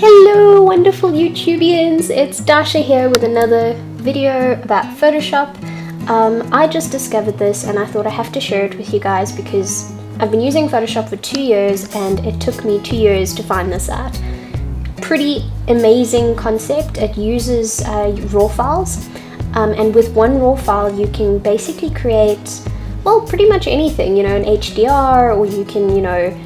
Hello wonderful YouTubians, it's Dasha here with another video about Photoshop. I just discovered this and I thought I have to share it with you guys because I've been using Photoshop for 2 years and it took me 2 years to find this out. Pretty amazing concept. It uses raw files and with one raw file you can basically create, well, pretty much anything, you know, an HDR, or you can, you know,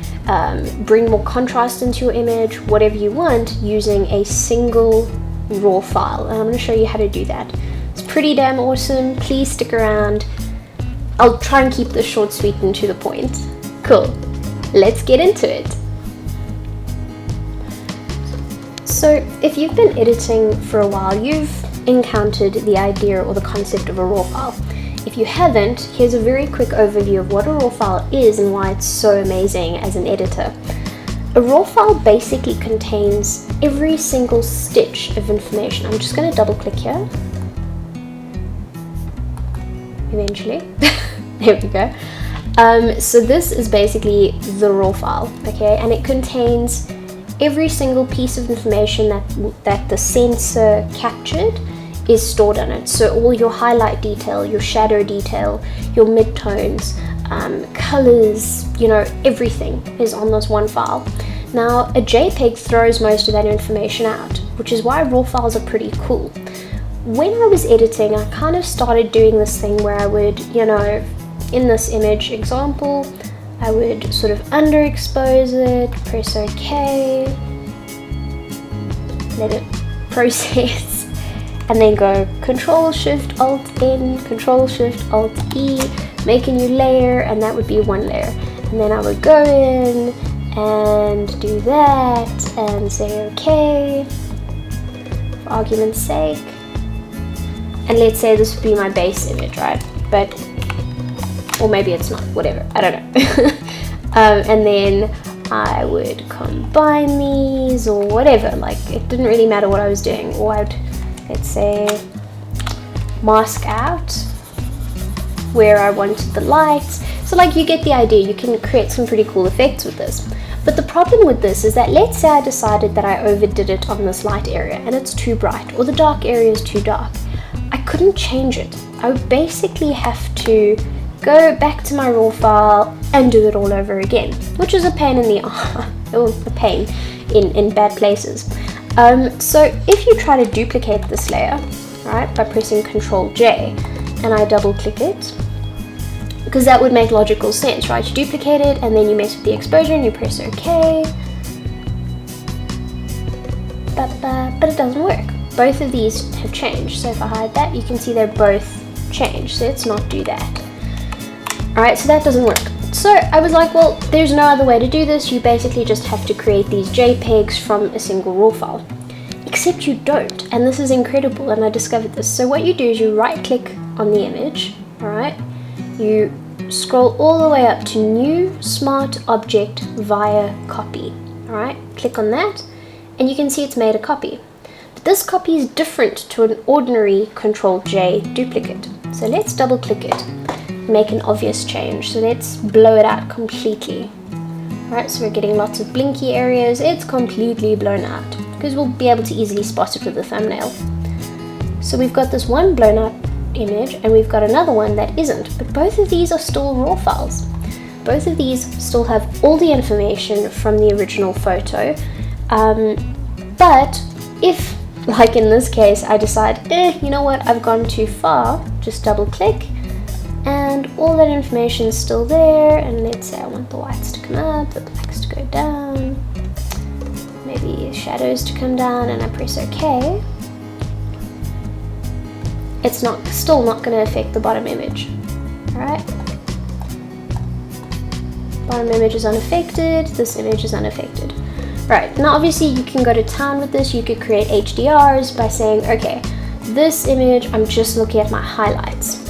bring more contrast into your image, whatever you want, using a single raw file. And I'm going to show you how to do that. It's pretty damn awesome. Please stick around. I'll try and keep this short, sweet, and to the point. Cool. Let's get into it. So if you've been editing for a while, you've encountered the idea or the concept of a raw file. If you haven't, here's a very quick overview of what a raw file is and why it's so amazing as an editor. A raw file basically contains every single stitch of information. I'm just going to double click here. Eventually. There we go. So this is basically the raw file, okay? And it contains every single piece of information that the sensor captured is stored on it. So all your highlight detail, your shadow detail, your midtones, colors, you know, everything is on this one file. Now a JPEG throws most of that information out, which is why raw files are pretty cool. When I was editing, I kind of started doing this thing where I would, you know, in this image example, I would sort of underexpose it, press OK, let it process, and then go Ctrl Shift Alt N, Ctrl Shift Alt E, make a new layer, and that would be one layer. And then I would go in and do that and say OK, for argument's sake. And let's say this would be my base image, right? But, or maybe it's not, whatever, I don't know. And then I would combine these or whatever, like it didn't really matter what I was doing. Or I'd, let's say, mask out where I wanted the lights. So like, you get the idea. You can create some pretty cool effects with this. But the problem with this is that, let's say I decided that I overdid it on this light area and it's too bright, or the dark area is too dark. I couldn't change it. I would basically have to go back to my raw file and do it all over again, which is a pain in the a pain in bad places. So if you try to duplicate this layer, right, by pressing Ctrl J, and I double click it, because that would make logical sense, right? You duplicate it and then you mess with the exposure and you press OK, but it doesn't work. Both of these have changed. So if I hide that, you can see they're both changed. So let's not do that. Alright, so that doesn't work. So I was like, well, there's no other way to do this. You basically just have to create these JPEGs from a single raw file. Except you don't, and this is incredible, and I discovered this. So what you do is you right click on the image, alright? You scroll all the way up to New Smart Object via Copy, alright? Click on that, and you can see it's made a copy. But this copy is different to an ordinary Ctrl J duplicate. So let's double click it. Make an obvious change. So let's blow it out completely. Alright, so we're getting lots of blinky areas. It's completely blown out because we'll be able to easily spot it with the thumbnail. So we've got this one blown out image and we've got another one that isn't, but both of these are still raw files. Both of these still have all the information from the original photo, but if, like in this case, I decide, you know what, I've gone too far, just double click, and all that information is still there. And let's say I want the whites to come up, the blacks to go down, maybe shadows to come down, and I press OK. It's still not going to affect the bottom image. Alright? Bottom image is unaffected, this image is unaffected. Right, now obviously you can go to town with this. You could create HDRs by saying, okay, this image, I'm just looking at my highlights.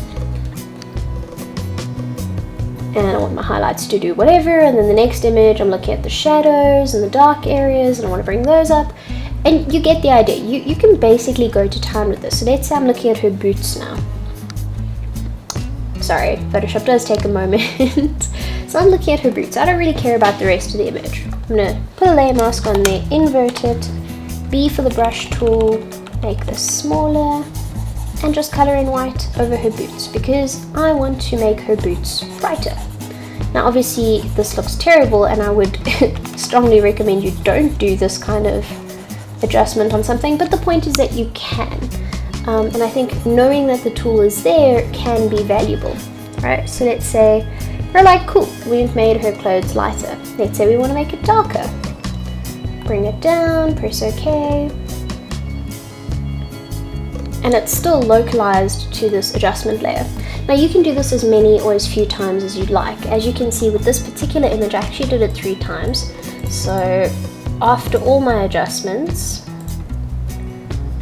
And I want my highlights to do whatever, and then the next image I'm looking at the shadows and the dark areas and I want to bring those up, and you get the idea. You can basically go to town with this. So let's say I'm looking at her boots now. Sorry, Photoshop does take a moment. So I'm looking at her boots. I don't really care about the rest of the image. I'm going to put a layer mask on there, invert it, B for the brush tool, make this smaller, and just color in white over her boots because I want to make her boots brighter. Now obviously this looks terrible and I would strongly recommend you don't do this kind of adjustment on something, but the point is that you can. And I think knowing that the tool is there can be valuable, right? So let's say we're like, cool, we've made her clothes lighter. Let's say we want to make it darker. Bring it down, press OK. And it's still localized to this adjustment layer. Now you can do this as many or as few times as you'd like. As you can see with this particular image, I actually did it 3 times. So after all my adjustments,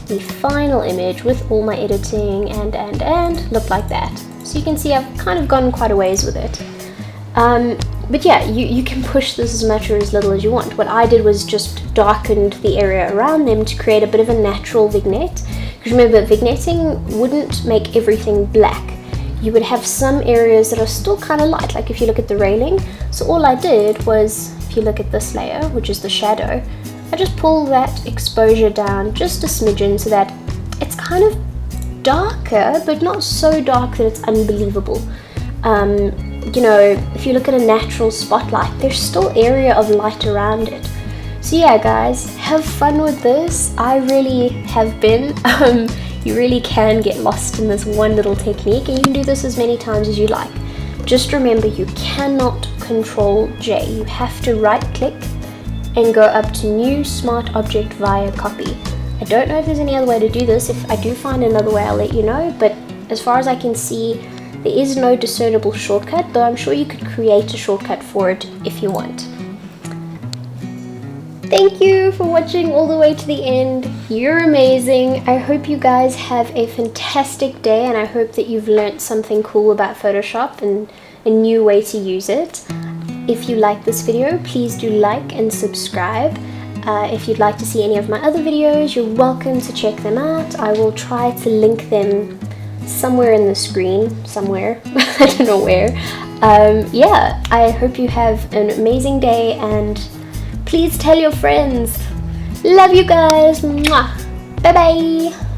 the final image with all my editing and looked like that. So you can see I've kind of gone quite a ways with it. But yeah, you can push this as much or as little as you want. What I did was just darkened the area around them to create a bit of a natural vignette. Because remember, vignetting wouldn't make everything black. You would have some areas that are still kind of light, like if you look at the railing. So all I did was, if you look at this layer, which is the shadow, I just pull that exposure down just a smidgen so that it's kind of darker, but not so dark that it's unbelievable. You know, if you look at a natural spotlight, there's still area of light around it. So yeah guys, have fun with this. I really have been. You really can get lost in this one little technique, and you can do this as many times as you like. Just remember, you cannot Control J. You have to right click and go up to New Smart Object via Copy. I don't know if there's any other way to do this. If I do find another way, I'll let you know, but as far as I can see, there is no discernible shortcut, though I'm sure you could create a shortcut for it if you want. Thank you for watching all the way to the end. You're amazing. I hope you guys have a fantastic day, and I hope that you've learnt something cool about Photoshop and a new way to use it. If you like this video, please do like and subscribe. If you'd like to see any of my other videos, you're welcome to check them out. I will try to link them somewhere in the screen, somewhere. I don't know where. Yeah, I hope you have an amazing day, and please tell your friends. Love you guys. Mwah. Bye bye.